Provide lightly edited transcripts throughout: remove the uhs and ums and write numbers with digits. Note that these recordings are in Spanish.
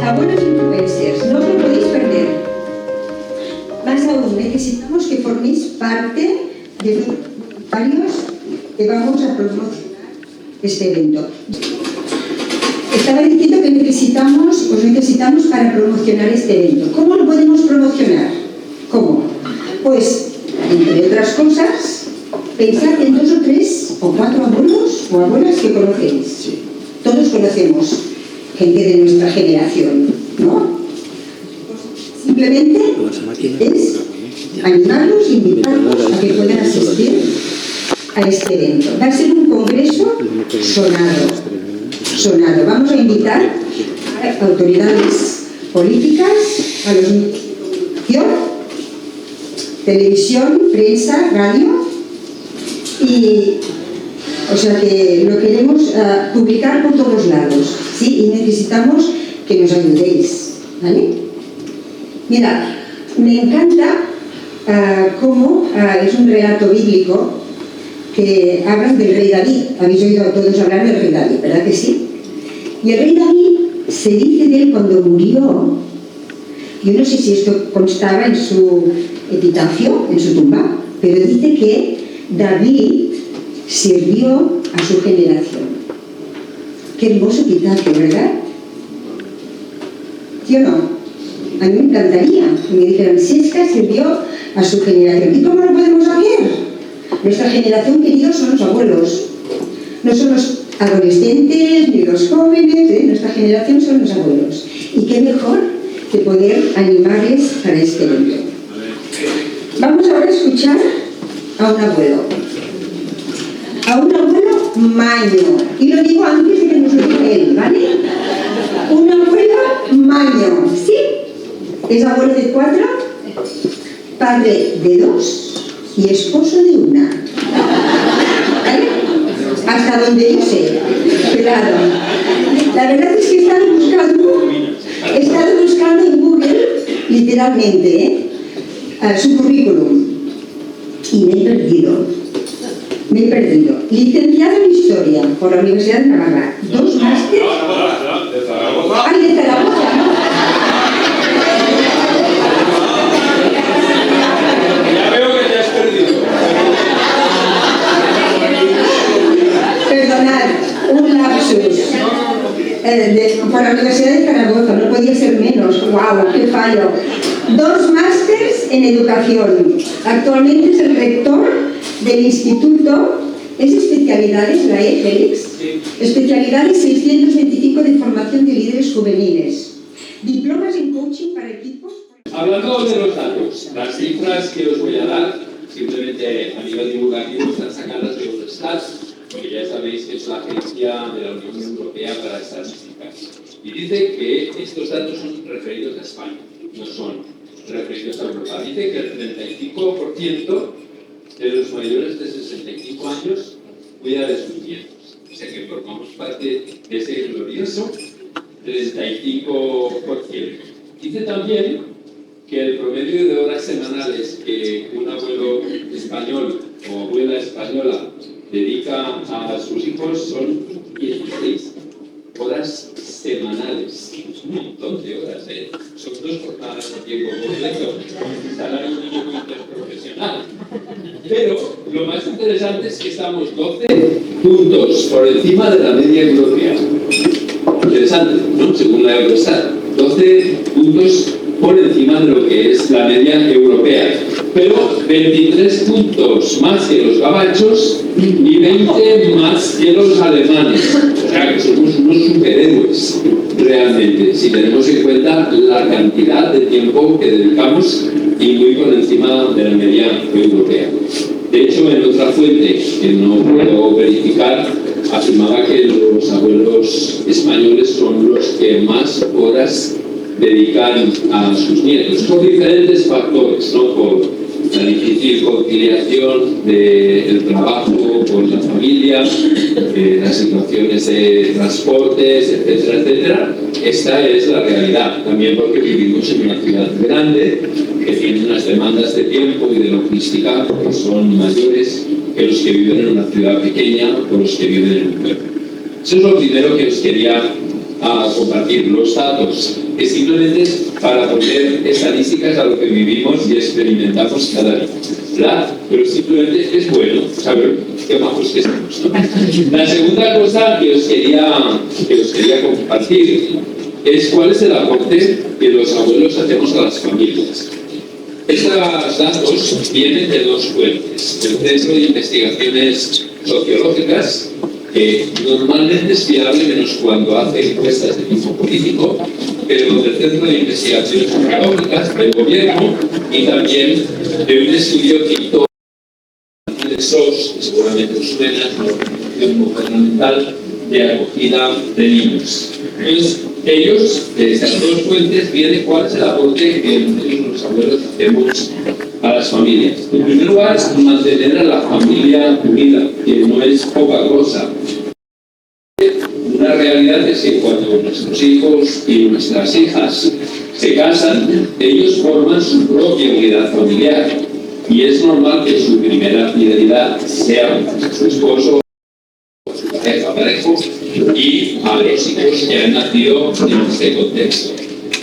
Abuelos influencers, no os lo podéis perder. Más aún, necesitamos que forméis parte de los voluntarios que vamos a promocionar este evento. Estaba diciendo que os necesitamos para promocionar este evento. ¿Cómo lo podemos promocionar? ¿Cómo? Pues, entre otras cosas, pensad en 2 o 3 o 4 abuelos o abuelas que conocéis. Todos conocemos gente de nuestra generación, ¿no? Simplemente es animarlos, invitarlos a que puedan asistir a este evento. Va a ser un congreso sonado. Vamos a invitar a autoridades políticas, a los medios de comunicación, televisión, prensa, radio, y o sea que lo queremos publicar por todos lados, ¿sí? Y necesitamos que nos ayudéis, ¿vale? Mira, me encanta cómo es un relato bíblico que hablan del rey David. Habéis oído a todos hablar del rey David, ¿verdad que sí? Y el rey David, se dice de él cuando murió, yo no sé si esto constaba en su epitafio, en su tumba, pero dice que David sirvió a su generación. Qué hermoso epitafio, ¿verdad? ¿Sí o no? A mí me encantaría que me dijeran, si es que sirvió a su generación. ¿Y cómo lo podemos saber? Nuestra generación, queridos, son los abuelos. No son los adolescentes ni los jóvenes, ¿eh? Nuestra generación son los abuelos. Y qué mejor que poder animarles para este evento. Vamos ahora a escuchar a un abuelo. A un abuelo maño. Y lo digo antes de que nos lo diga él, ¿vale? Un abuelo maño, ¿sí? Es abuelo de 4, padre de 2 y esposo de 1. ¿Vale? Hasta donde yo sé. Claro. La verdad es que he estado buscando en Google, literalmente, su currículum. Y me he perdido. Licenciado en Historia por la Universidad de Navarra. 2 másteres. De Zaragoza. ¡Ay, de Zaragoza! Ya veo que te has perdido. Perdonad, un lapsus. Por la Universidad de Zaragoza, no podía ser menos. ¡Guau, qué fallo! 2 másteres en Educación. Actualmente es el rector del Instituto. ¿Es especialidades, la Félix? Sí. Especialidades 625 de formación de líderes juveniles. Diplomas en coaching para equipos. Hablando de los datos, las cifras que os voy a dar, simplemente a nivel divulgativo, están sacadas de Eurostat, porque ya sabéis que es la agencia de la Unión Europea para Estadísticas. Y dice que estos datos son referidos a España, no son referidos a Europa. Dice que el 35% de los mayores de 65 años cuida de sus nietos. O sea que formamos parte de ese glorioso 35%. Dice también que el promedio de horas semanales que un abuelo español o abuela española dedica a sus hijos son 16 horas semanales. Un montón de horas, ¿eh? Son 2 jornadas de tiempo completo. Salario mínimo interprofesional. Pero lo más interesante es que estamos 12 puntos por encima de la media europea. Interesante, ¿no? Según la Eurostat. 12 puntos por encima de lo que es la media europea. Pero 23 puntos más que los gabachos y 20 más que los alemanes. O sea que somos unos superhéroes, realmente, si tenemos en cuenta la cantidad de tiempo que dedicamos y muy por encima de la media europea. De hecho, en otra fuente que no puedo verificar, afirmaba que los abuelos españoles son los que más horas dedican a sus nietos, por diferentes factores, no por la difícil conciliación del trabajo con la familia, las situaciones de transportes, etcétera, etcétera. Esta es la realidad, también porque vivimos en una ciudad grande que tiene unas demandas de tiempo y de logística que son mayores que los que viven en una ciudad pequeña o los que viven en un pueblo. Eso es lo primero que os quería compartir, los datos, que simplemente es para poner estadísticas a lo que vivimos y experimentamos cada día, ¿verdad? Pero simplemente es bueno saber qué majos que somos, ¿no? La segunda cosa que os quería compartir es cuál es el aporte que los abuelos hacemos a las familias. Estos datos vienen de dos fuentes: el Centro de Investigaciones Sociológicas, que normalmente es fiable menos cuando hace encuestas de tipo político, pero del Centro de Investigaciones Sociológicas del Gobierno, y también de un estudio que hizo de SOS, que seguramente os suena, la Organización Gubernamental de Acogida de Niños. Entonces, ellos, de estas dos fuentes, viene cuál es el aporte que nosotros los abuelos hacemos a las familias. En primer lugar, mantener a la familia unida, que no es poca cosa. Una realidad es que cuando nuestros hijos y nuestras hijas se casan, ellos forman su propia unidad familiar, y es normal que su primera fidelidad sea su esposo, su pareja, y a los hijos que han nacido en este contexto.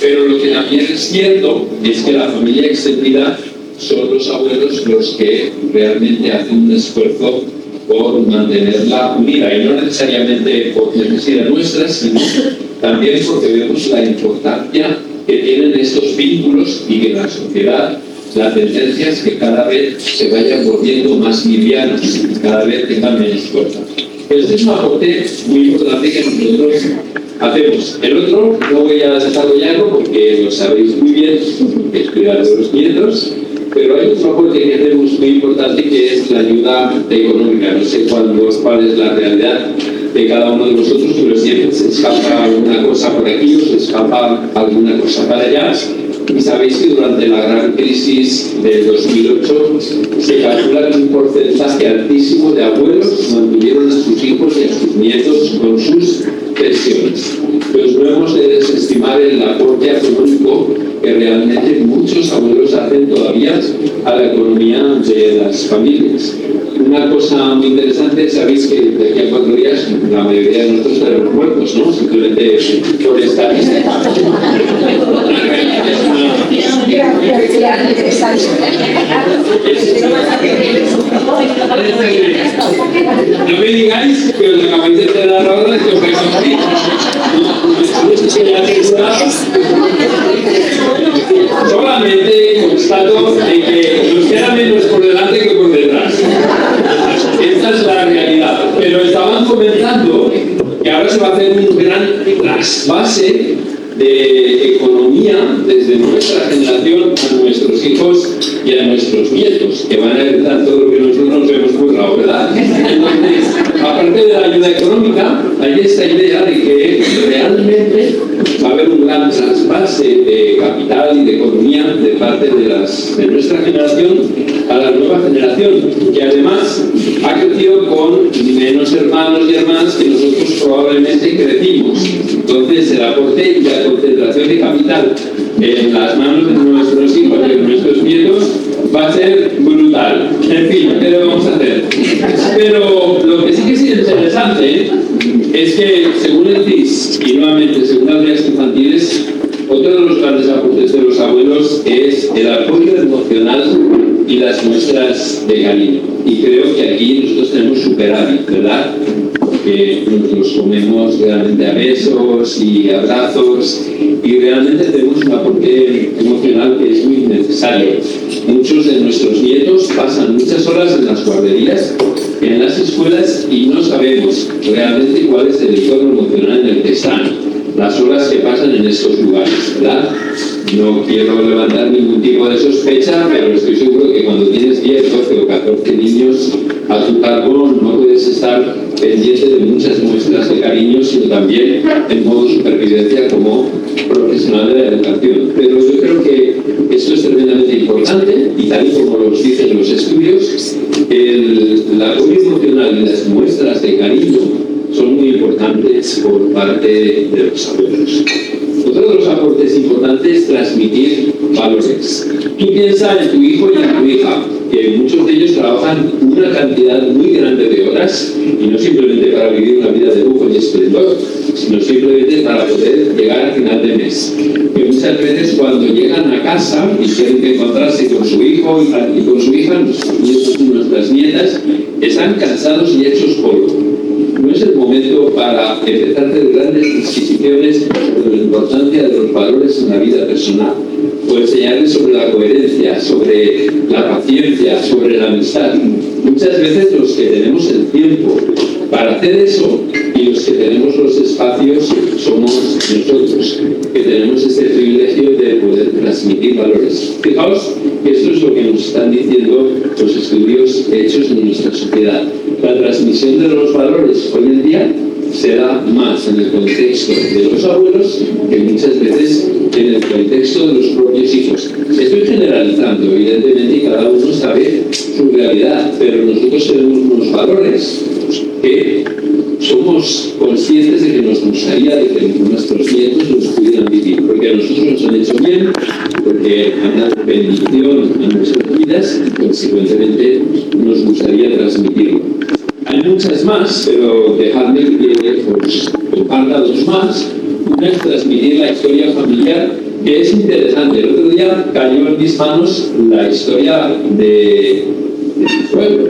Pero lo que también es cierto es que la familia extendida son los abuelos los que realmente hacen un esfuerzo por mantenerla unida, y no necesariamente por necesidad nuestra, sino también porque vemos la importancia que tienen estos vínculos y que en la sociedad la tendencia es que cada vez se vayan volviendo más livianos y cada vez tengan menos fuerza. Este es un aporte muy importante que nosotros hacemos. El otro no voy a desarrollarlo porque lo sabéis muy bien, que es cuidar de los nietos, pero hay otro aporte que hacemos muy importante, que es la ayuda económica. No sé cuál es la realidad de cada uno de nosotros, pero siempre se escapa alguna cosa por aquí o se escapa alguna cosa para allá. Y sabéis que durante la gran crisis de 2008 se calcula que un porcentaje altísimo de abuelos mantuvieron a sus hijos y a sus nietos con sus pensiones. Pues no hemos de desestimar el aporte económico que realmente muchos abuelos hacen todavía a la economía de las familias. Una cosa muy interesante, sabéis que de aquí a 4 días la mayoría de nosotros estaremos muertos, ¿no? Simplemente por estadística. No me digáis que os acabáis de enterar ahora de que os vais a morir. Solamente constato de que nos queda menos por delante que por detrás. Esta es la realidad. Pero estaban comentando que ahora se va a hacer un gran trasvase de economía desde nuestra generación a nuestros hijos y a nuestros nietos, que van a heredar todo lo que nosotros nos hemos currado, ¿verdad? Entonces, aparte de la ayuda económica, hay esta idea de que realmente va a haber un gran trasvase de capital y de economía de parte de nuestra generación a la nueva generación, que además ha crecido con menos hermanos y hermanas que nosotros probablemente crecimos. Entonces, el aporte y la concentración de capital en las manos de nuestros hijos y de nuestros nietos va a ser brutal. En fin, ¿qué le vamos a hacer? Pero lo que sí que es interesante es que, según el CIS, y nuevamente según las guías infantiles, otro de los grandes aportes de los abuelos es el apoyo emocional y las muestras de cariño. Y creo que aquí nosotros tenemos superávit, ¿verdad? Que nos los comemos realmente a besos y abrazos, y realmente tenemos un aporte emocional que es muy necesario. Muchos de nuestros nietos pasan muchas horas en las guarderías, en las escuelas, y no sabemos realmente cuál es el entorno emocional en el que están, las horas que pasan en estos lugares, ¿verdad? no quiero levantar ningún tipo de sospecha, pero estoy seguro que cuando tienes 10, 12 o 14 niños a tu cargo no puedes estar pendiente de muchas muestras de cariño, sino también en modo supervivencia como profesional de la educación. Pero yo creo que esto es tremendamente importante y tal y como lo dicen los estudios, el apoyo emocional y las muestras de cariño son muy importantes por parte de los abuelos. Otro de los aportes importantes es transmitir valores. Tú piensas en tu hijo y en tu hija, que muchos de ellos trabajan una cantidad muy grande de horas, y no simplemente para vivir una vida de lujo y esplendor, sino simplemente para poder llegar a final de mes. Que muchas veces cuando llegan a casa y tienen que encontrarse con su hijo y con su hija, nuestros nietos y nuestras nietas, están cansados y hechos polvo. No es el momento para empezar a hacer grandes disquisiciones sobre la importancia de los valores en la vida personal, o enseñarles sobre la coherencia, sobre la paciencia, sobre la amistad. Muchas veces los que tenemos el tiempo para hacer eso y los que tenemos los espacios somos nosotros, que tenemos este privilegio de poder transmitir valores. Fijaos que esto es lo que nos están diciendo los estudios hechos en nuestra sociedad. La transmisión de los valores hoy en día se da más en el contexto de los abuelos que muchas veces en el contexto de los propios hijos. Estoy generalizando, evidentemente, y cada uno sabe su realidad, pero nosotros tenemos unos valores que somos conscientes de que nos gustaría de que nuestros nietos los pudieran vivir, porque a nosotros nos han hecho bien, porque han dado bendición a nuestras vidas y consecuentemente nos gustaría transmitirlo. Hay muchas más, pero dejadme que os comparta dos más. Una es transmitir la historia familiar, que es interesante. El otro día cayó en mis manos la historia de su pueblo,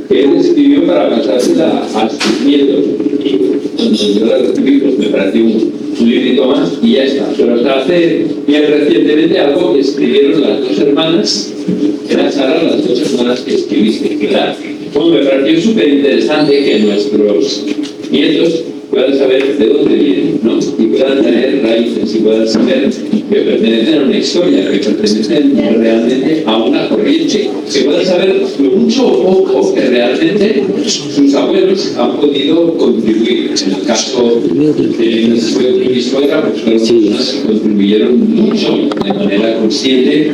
que él escribió para pasársela a sus nietos. Y cuando yo la recibí, pues me pareció un librito más y ya está. Pero hasta hace bien recientemente algo que escribieron las dos hermanas, era Sara, las dos hermanas que escribiste. Claro, como me pareció súper interesante que nuestros nietos puedan saber de dónde vienen, ¿no? Y puedan tener raíces y puedan saber que pertenecen a una historia, que pertenecen realmente a una corriente, que puedan saber lo mucho o poco que realmente sus abuelos han podido contribuir. En el caso de mi suegra, pues fueron personas que contribuyeron mucho de manera consciente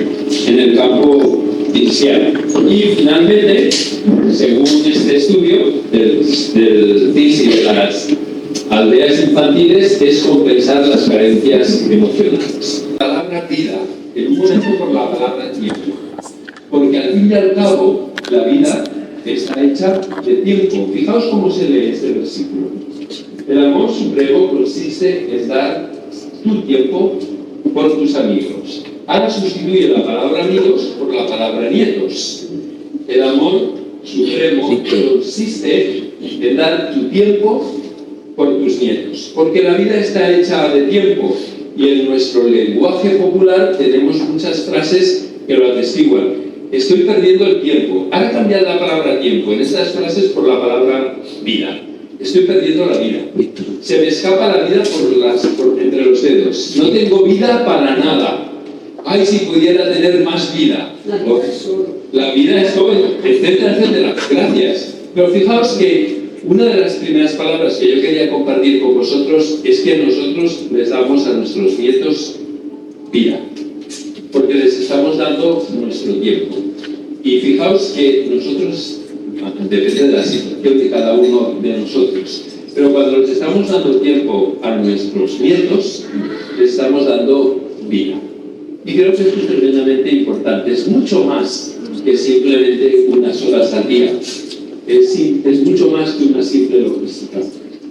en el campo inicial. Y finalmente, según este estudio del CIS y de las aldeas infantiles, es compensar las carencias emocionales. La palabra vida, en un momento por la palabra tiempo, porque al fin y al cabo la vida está hecha de tiempo. Fijaos cómo se lee este versículo. El amor supremo consiste en dar tu tiempo por tus amigos. Ahora sustituye la palabra amigos por la palabra nietos. El amor supremo consiste en dar tu tiempo por tus nietos, porque la vida está hecha de tiempo y en nuestro lenguaje popular tenemos muchas frases que lo atestiguan. Estoy perdiendo el tiempo. Ahora cambiar la palabra tiempo en estas frases por la palabra vida. Estoy perdiendo la vida. Se me escapa la vida por entre los dedos. No tengo vida para nada. Ay, si pudiera tener más vida. La vida es joven, etcétera, etcétera. Gracias. Pero fijaos que una de las primeras palabras que yo quería compartir con vosotros es que nosotros les damos a nuestros nietos vida, porque les estamos dando nuestro tiempo. Y fijaos que nosotros, depende de la situación de cada uno de nosotros, pero cuando les estamos dando tiempo a nuestros nietos, les estamos dando vida. Y creo que esto es tremendamente importante. Es mucho más que simplemente unas horas al día. Es mucho más que una simple logística.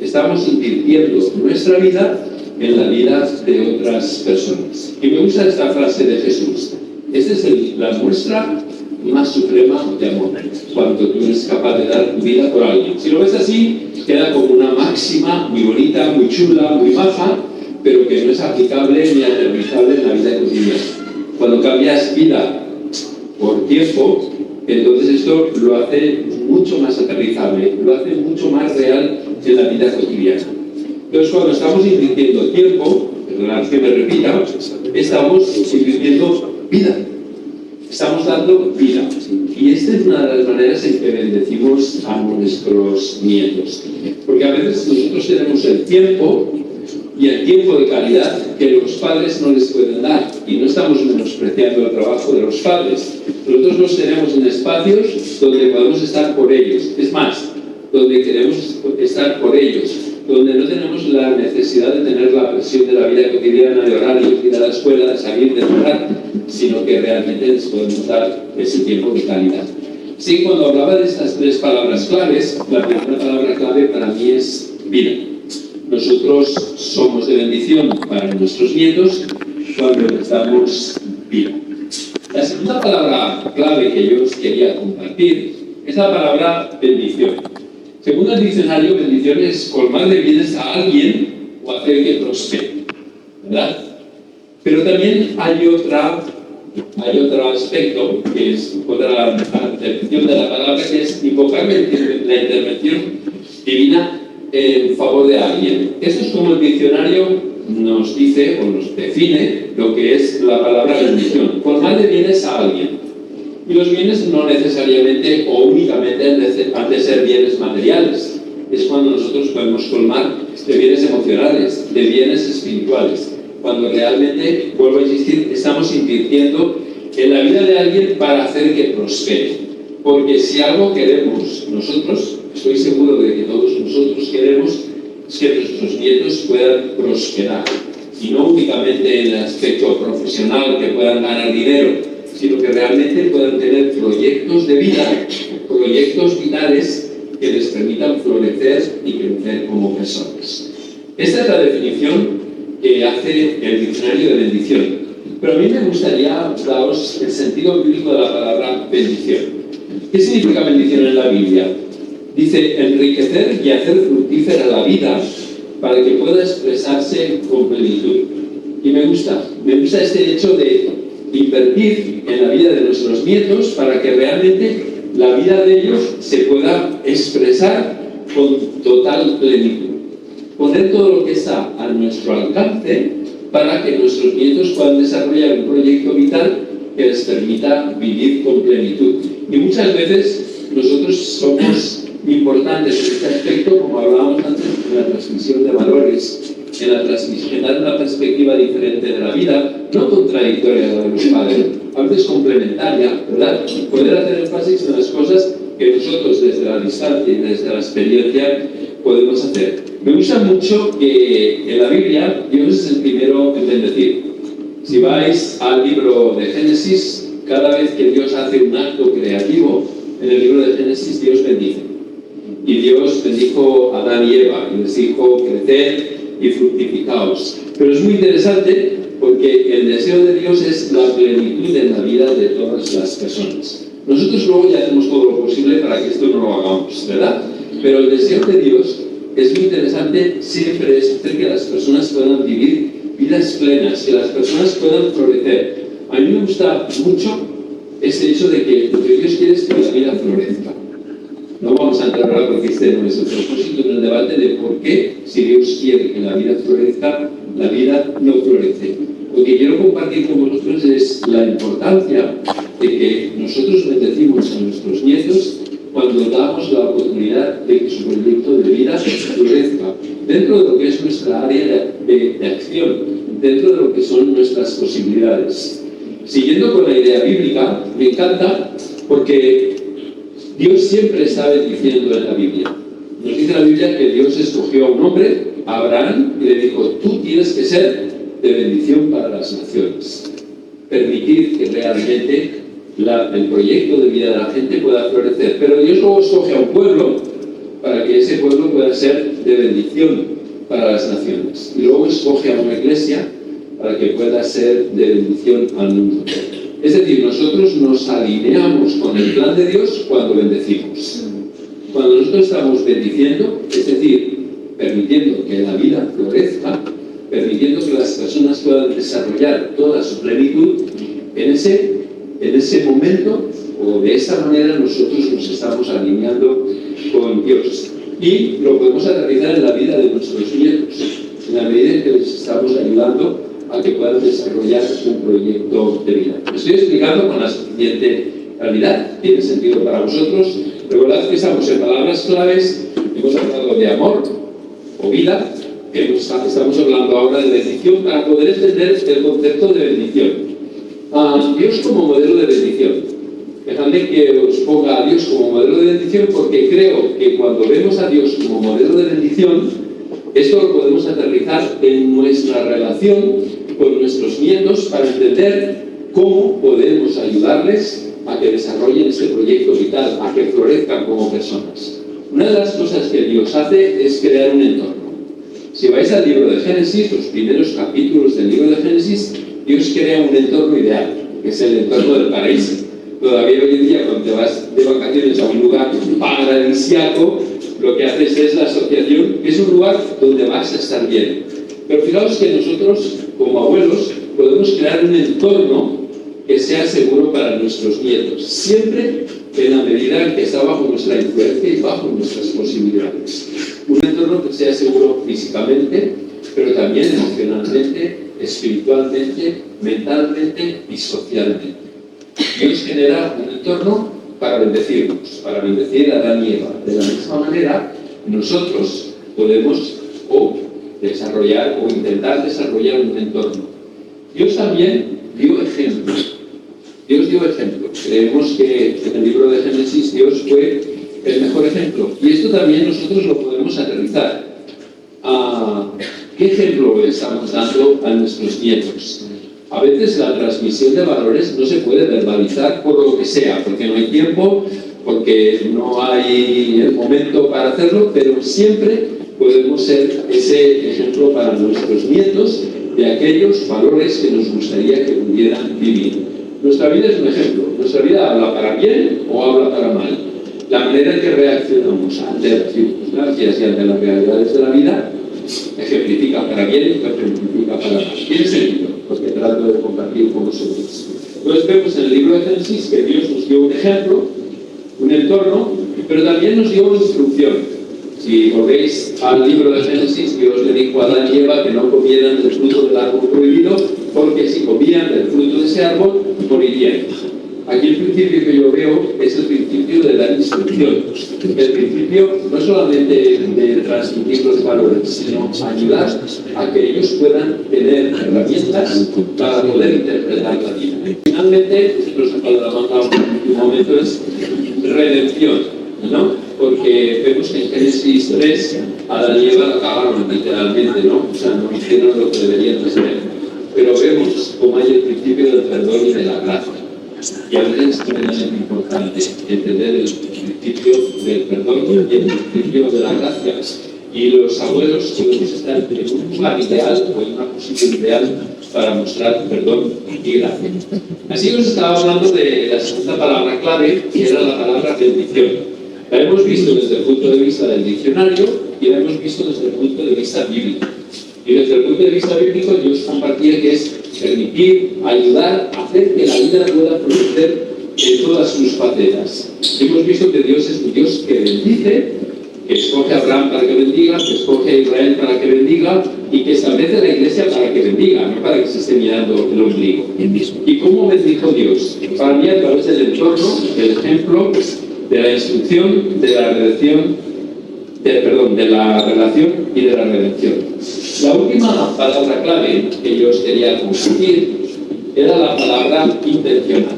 Estamos invirtiendo nuestra vida en la vida de otras personas. Y me gusta esta frase de Jesús. Esta es la muestra más suprema de amor, cuando tú eres capaz de dar tu vida por alguien. Si lo ves así, queda como una máxima muy bonita, muy chula, muy maja, pero que no es aplicable ni aterrizable en la vida cotidiana. Cuando cambias vida por tiempo, entonces esto lo hace mucho más aterrizable, lo hace mucho más real en la vida cotidiana. Entonces, cuando estamos invirtiendo tiempo, perdonad que me repita, estamos viviendo vida. Estamos dando vida. Y esta es una de las maneras en que bendecimos a nuestros nietos. Porque a veces nosotros tenemos el tiempo y el tiempo de calidad que los padres no les pueden dar. Y no estamos menospreciando el trabajo de los padres. Nosotros los tenemos en espacios donde podemos estar por ellos. Es más, donde queremos estar por ellos. Donde no tenemos la necesidad de tener la presión de la vida cotidiana, de horarios, de ir a la escuela, de salir, de entrar, sino que realmente les podemos dar ese tiempo de calidad. Sí, cuando hablaba de estas tres palabras claves, la primera palabra clave para mí es vida. Nosotros somos de bendición para nuestros nietos cuando les damos vida. La segunda palabra clave que yo os quería compartir es la palabra bendición. Según el diccionario, bendición es colmar de bienes a alguien o hacer que prospere, ¿verdad? Pero también hay otro aspecto, que es otra intervención de la palabra, que es invocar la intervención divina en favor de alguien. Esto es como el diccionario nos dice o nos define lo que es la palabra bendición, colmar de bienes a alguien. Y los bienes no necesariamente o únicamente han de ser bienes materiales. Es cuando nosotros podemos colmar de bienes emocionales, de bienes espirituales. Cuando realmente, vuelvo a insistir, estamos invirtiendo en la vida de alguien para hacer que prospere. Porque si algo queremos nosotros, estoy seguro de que todos nosotros queremos, es que nuestros nietos puedan prosperar. Y no únicamente en el aspecto profesional, que puedan ganar dinero, sino que realmente puedan tener proyectos de vida, proyectos vitales que les permitan florecer y crecer como personas. Esta es la definición que hace el diccionario de bendición. Pero a mí me gustaría daros el sentido bíblico de la palabra bendición. ¿Qué significa bendición en la Biblia? Dice, enriquecer y hacer fructífera la vida para que pueda expresarse con plenitud. Y me gusta este hecho de invertir en la vida de nuestros nietos para que realmente la vida de ellos se pueda expresar con total plenitud. Poner todo lo que está a nuestro alcance para que nuestros nietos puedan desarrollar un proyecto vital que les permita vivir con plenitud. Y muchas veces nosotros somos importantes en este aspecto, como hablábamos antes, en la transmisión de valores, en dar una perspectiva diferente de la vida, no contradictoria de los padres, a veces complementaria, ¿verdad? Poder hacer énfasis en las cosas que nosotros desde la distancia y desde la experiencia podemos hacer. Me gusta mucho que en la Biblia Dios es el primero en bendecir. Si vais al libro de Génesis, cada vez que Dios hace un acto creativo, en el libro de Génesis Dios bendice. Y Dios bendijo a Adán y Eva y les dijo, creced y fructificaos. Pero es muy interesante porque el deseo de Dios es la plenitud en la vida de todas las personas. Nosotros luego ya hacemos todo lo posible para que esto no lo hagamos, ¿verdad? Pero el deseo de Dios es muy interesante, siempre es hacer que las personas puedan vivir vidas plenas, que las personas puedan florecer. A mí me gusta mucho este hecho de que lo que Dios quiere es que la vida florezca. No vamos a entrar ahora porque este no es el propósito en el debate de por qué, si Dios quiere que la vida florezca, la vida no florece. Lo que quiero compartir con vosotros es la importancia de que nosotros bendecimos a nuestros nietos cuando damos la oportunidad de que su proyecto de vida florezca dentro de lo que es nuestra área de acción, dentro de lo que son nuestras posibilidades. Siguiendo con la idea bíblica, me encanta porque Dios siempre está bendiciendo en la Biblia. Nos dice la Biblia que Dios escogió a un hombre, a Abraham, y le dijo, tú tienes que ser de bendición para las naciones. Permitir que realmente el proyecto de vida de la gente pueda florecer. Pero Dios luego escoge a un pueblo para que ese pueblo pueda ser de bendición para las naciones. Y luego escoge a una iglesia para que pueda ser de bendición al mundo. Es decir, nosotros nos alineamos con el plan de Dios cuando bendecimos. Cuando nosotros estamos bendiciendo, es decir, permitiendo que la vida florezca, permitiendo que las personas puedan desarrollar toda su plenitud, en ese momento o de esta manera nosotros nos estamos alineando con Dios. Y lo podemos aterrizar en la vida de nuestros nietos. en la medida en que les estamos ayudando a que puedan desarrollar un proyecto de vida. Lo estoy explicando con la suficiente claridad, tiene sentido para vosotros. Recordad que estamos en palabras claves, hemos hablado de amor o vida, estamos hablando ahora de bendición para poder entender el concepto de bendición. Dios como modelo de bendición. Dejadme que os ponga a Dios como modelo de bendición porque creo que cuando vemos a Dios como modelo de bendición, esto lo podemos aterrizar en nuestra relación con nuestros nietos para entender cómo podemos ayudarles a que desarrollen este proyecto vital, a que florezcan como personas. Una de las cosas que Dios hace es crear un entorno. Si vais al libro de Génesis, los primeros capítulos del libro de Génesis, Dios crea un entorno ideal, que es el entorno del paraíso. Todavía hoy en día, cuando te vas de vacaciones a un lugar paradisíaco, lo que haces es la asociación, que es un lugar donde vas a estar bien. Pero fijaos que nosotros, como abuelos, podemos crear un entorno que sea seguro para nuestros nietos, siempre en la medida en que está bajo nuestra influencia y bajo nuestras posibilidades. Un entorno que sea seguro físicamente, pero también emocionalmente, espiritualmente, mentalmente y socialmente. Dios genera un entorno para bendecirnos, para bendecir a Adán y Eva. De la misma manera, nosotros podemos desarrollar o intentar desarrollar un entorno. Dios también dio ejemplo. Dios dio ejemplo. Creemos que en el libro de Génesis Dios fue el mejor ejemplo. Y esto también nosotros lo podemos aterrizar. ¿Qué ejemplo estamos dando a nuestros nietos? A veces la transmisión de valores no se puede verbalizar por lo que sea, porque no hay tiempo, porque no hay el momento para hacerlo, pero siempre podemos ser ese ejemplo para nuestros nietos de aquellos valores que nos gustaría que pudieran vivir. Nuestra vida es un ejemplo. Nuestra vida habla para bien o habla para mal. La manera en que reaccionamos ante las circunstancias y ante las realidades de la vida ejemplifica para bien y ejemplifica para mal. Tiene sentido, porque trato de compartir con vosotros. Entonces vemos en el libro de Génesis que Dios nos dio un ejemplo, un entorno, pero también nos dio una instrucción. Si volvéis al libro de Génesis, Dios le dijo a Adán y Eva que no comieran del fruto del árbol prohibido, porque si comían del fruto de ese árbol, morirían. Aquí el principio que yo veo es el principio de dar instrucción. El principio no solamente de transmitir los valores, sino ayudar a que ellos puedan tener herramientas para poder interpretar la vida. Finalmente, nosotros hablamos en un momento es redención, ¿no? Porque vemos que en Génesis 3 Adán y Eva acabaron literalmente, ¿no? O sea, no hicieron lo que deberían hacer. Pero vemos cómo hay el principio del perdón y de la gracia. Y a veces es tremendamente importante entender el principio del perdón y el principio de la gracia. Y los abuelos podemos estar en un lugar ideal o en una posición ideal para mostrar perdón y gracia. Así os estaba hablando de la segunda palabra clave, que era la palabra bendición. La hemos visto desde el punto de vista del diccionario y la hemos visto desde el punto de vista bíblico. Y desde el punto de vista bíblico, Dios compartía que es permitir, ayudar, hacer que la vida pueda florecer en todas sus facetas. Hemos visto que Dios es un Dios que bendice, que escoge a Abraham para que bendiga, que escoge a Israel para que bendiga y que establece la iglesia para que bendiga, no para que se esté mirando el ombligo. ¿Y cómo bendijo Dios? Para mí a través del entorno, del ejemplo, de la instrucción, de la redención, de la relación y de la redención. La última palabra clave que yo os quería compartir era la palabra intencional.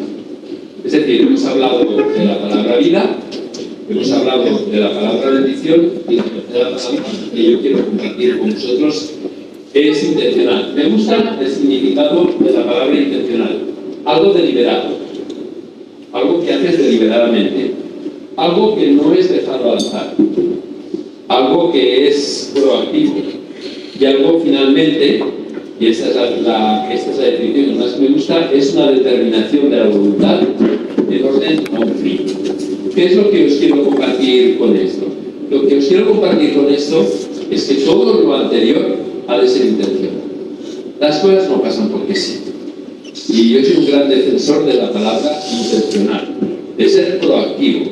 Es decir, hemos hablado de la palabra vida, hemos hablado de la palabra bendición y la tercera palabra que yo quiero compartir con vosotros es intencional. Me gusta el significado de la palabra intencional. Algo deliberado, algo que haces deliberadamente, algo que no es dejado al azar, algo que es proactivo y algo finalmente, y esta es la definición que más me gusta, es una determinación de la voluntad en orden a un fin. ¿Qué es lo que os quiero compartir con esto? Lo que os quiero compartir con esto es que todo lo anterior ha de ser intencional. Las cosas no pasan porque sí. Y yo soy un gran defensor de la palabra intencional, de ser proactivo,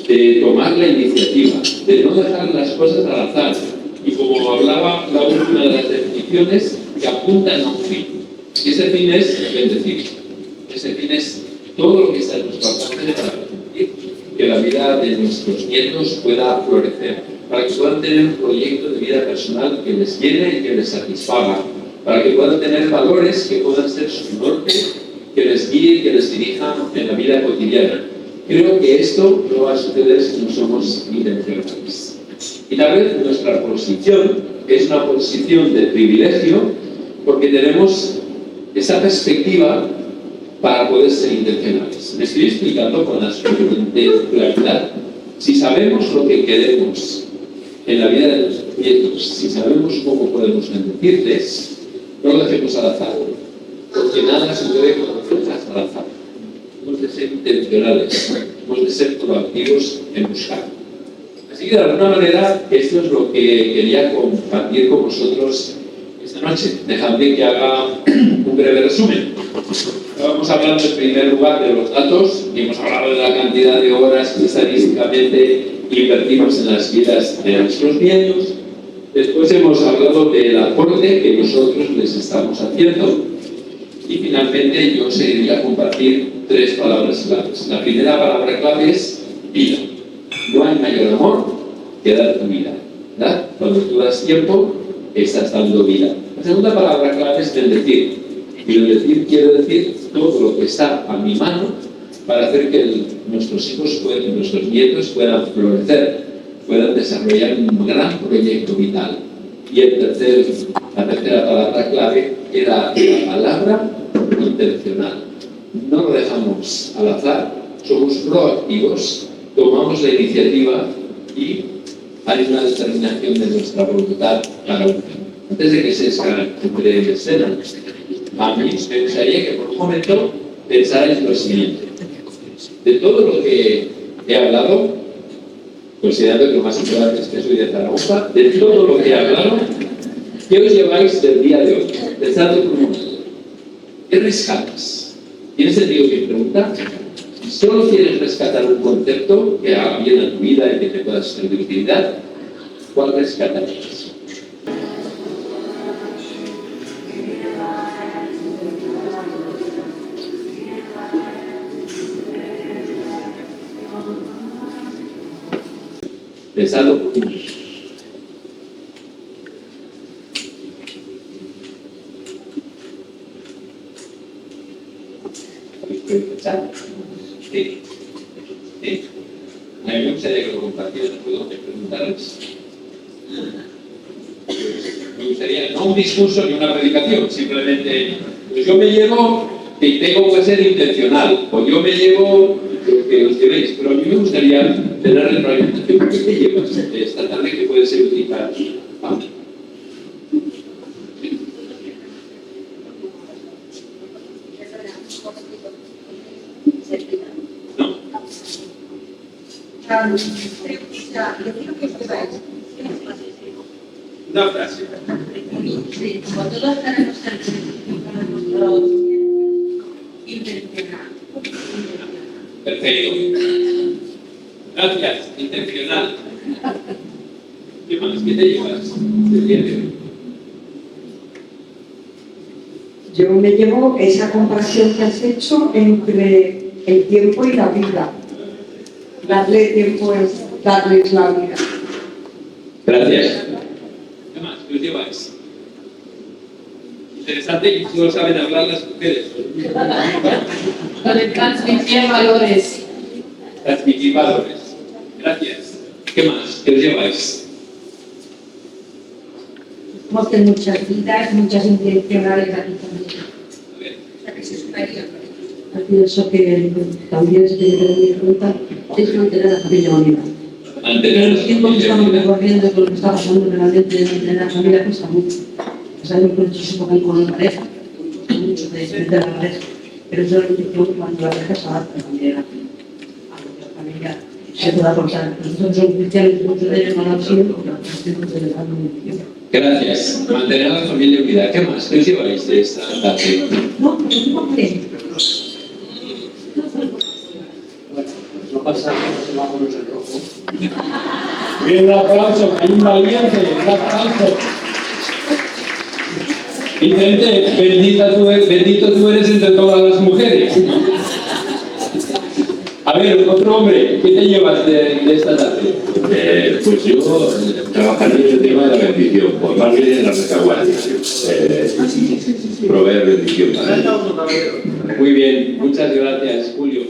de tomar la iniciativa, de no dejar las cosas al azar. Y como como hablaba la última de las definiciones, que apuntan a un fin. Y ese fin es bendecir. Ese fin es todo lo que está en nuestro alcance para permitir que la vida de nuestros nietos pueda florecer, para que puedan tener un proyecto de vida personal que les llene y que les satisfaga, para que puedan tener valores que puedan ser su norte, que les guíe y que les dirija en la vida cotidiana. Creo que esto no va a suceder si no somos intencionales. Y tal vez nuestra posición es una posición de privilegio porque tenemos esa perspectiva para poder ser intencionales. Me estoy explicando con la suficiente claridad. Si sabemos lo que queremos en la vida de nuestros nietos, si sabemos cómo podemos bendecirles, no lo dejemos al azar, porque nada sucede cuando lo dejas al azar. Hemos de ser intencionales, hemos de ser proactivos en buscar. Así que de alguna manera esto es lo que quería compartir con vosotros esta noche. Dejadme que haga un breve resumen. Estábamos hablando en primer lugar de los datos y hemos hablado de la cantidad de horas que estadísticamente invertimos en las vidas de nuestros nietos. Después hemos hablado del aporte que nosotros les estamos haciendo. Y finalmente yo seguiría a compartir 3 palabras claves. La primera palabra clave es vida. No hay mayor amor que dar tu vida, ¿verdad? Cuando tú das tiempo, estás dando vida. La segunda palabra clave es bendecir. Y bendecir quiere decir todo lo que está a mi mano para hacer que nuestros hijos, nuestros nietos puedan florecer, puedan desarrollar un gran proyecto vital. Y la tercera palabra clave era la palabra intencional. No lo dejamos al azar, somos proactivos, tomamos la iniciativa y hay una determinación de nuestra voluntad para un fin. Antes de que se entre en escena, a mí me gustaría que por un momento pensarais lo siguiente. De todo lo que he hablado, considerando que lo más importante es que soy de Zaragoza, de todo lo que he hablado, ¿qué os lleváis del día de hoy? Pensadlo por un momento. ¿Qué rescatas? ¿Tiene sentido mi pregunta? Si solo quieres rescatar un concepto que haga bien a tu vida y que te pueda ser de utilidad, ¿cuál rescatarías? Pensadlo por un momento. Sí. Sí. A mí me gustaría que lo compartieran, puedo preguntarles. Me gustaría, no un discurso ni una predicación, simplemente, pues yo me llevo que tengo que ser intencional, o yo me llevo lo que os llevéis, pero a mí me gustaría tener retroalimentación. ¿Qué te llevas de esta tarde que puede ser útil para ti? ¿Vale? ¿No? Una frase. Sí, como todos tenemos nuestro intencional. Perfecto. Gracias, intencional. ¿Qué más? ¿Qué te llevas del día de hoy? Yo me llevo esa comparación que has hecho entre el tiempo y la vida. Darle tiempo es darles la vida. Gracias. ¿Qué más? ¿Qué os lleváis? Interesante y solo saben hablar las mujeres. Lo de transmitir valores. Transmitir valores. Gracias. ¿Qué más? ¿Qué os lleváis? Hemos tenido muchas vidas, muchas intencionales aquí también. A ver. Así eso que también se tiene que tener en cuenta es mantener a la familia unida. Mantener En la el tiempo que familia estamos unida. recorriendo con lo que está pasando realmente de mantener a la familia cuesta mucho. Sabemos que esto se toca con la pareja, cuesta mucho de desprender a la pareja, pero es la condición cuando la pareja se adapta también a que la familia se pueda aportar. Nosotros somos cristianos y muchos de ellos no lo han sido porque la cuestión se les da muy difícil. Gracias. Mantener a la familia unida. ¿Qué más? ¿Qué os lleváis de esta tarde? No, pero no creo. No pasa nada, semáforos en rojo. Bien, un aplauso, hay un valiente, un aplauso. Vicente, bendito tú eres entre todas las mujeres. A ver, otro hombre, ¿qué te llevas de esta tarde? Pues yo trabajaré en el tema de la bendición, pues más bien en la retaguardia. Proveer bendición para ellos. Muy bien, muchas gracias, Julio.